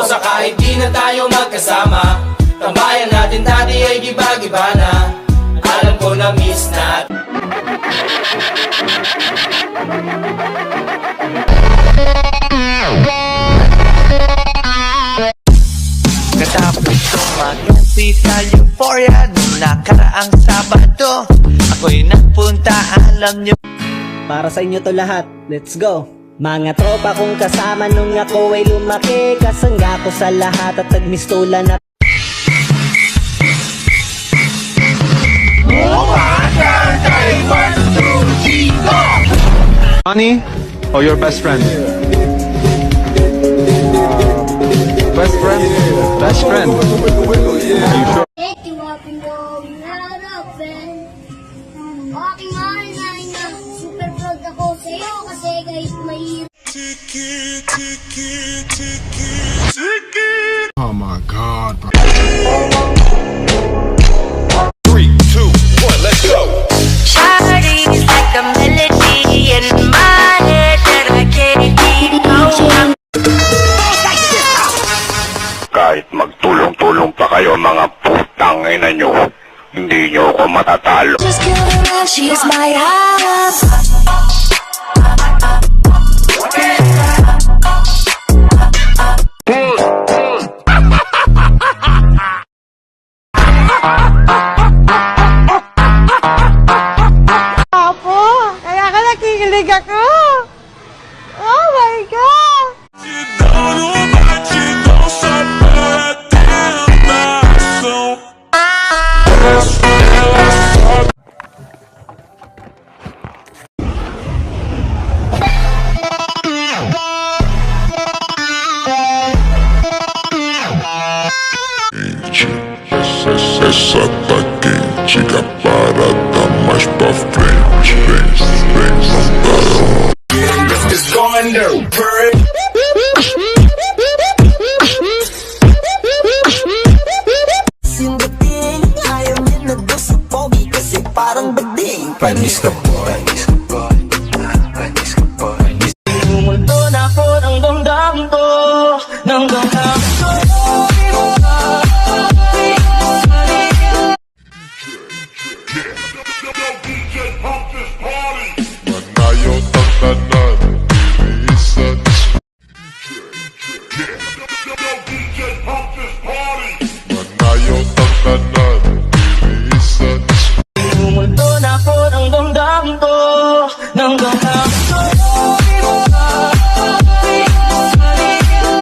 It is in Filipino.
sa kahit di na tayo magkasama. Tambayan natin dati ay giba-giba na. Alam ko na miss na. Katapos tumagampi sa euphoria nung nakaraang Sabado, ako'y nagpunta, alam nyo. Para sa inyo to lahat, let's go! Mga tropa kong kasama nung ako ay lumaki, kasangga ko sa lahat at nagmistulan na. Johnny or your best friend? Best friend? Best friend? Are you sure? Aking mahal na ina, super proud ako sa'yo kasi kahit mahirap. Oh my God, bro. 3, 2, 1, let's go. Shawty's like a melody in my head that I can't keep going. Kahit magtulong-tulong pa kayo mga putang ina nyo, hindi nyo ako matatalo. Just kill her now, she's my house. Apo, kaya ka nakikilig ako. Oh my God! Essa tá quente, que a parada mais pra frente. Vem, não dá. It's going down, purr. Sindating, ayaw niya na doon sa pogi kasi parang bading. Panis ka boy. Pumunto na ako ng damdam ko, ng damdam ko. Manayaw ng tanan, iniisan. DJ pump this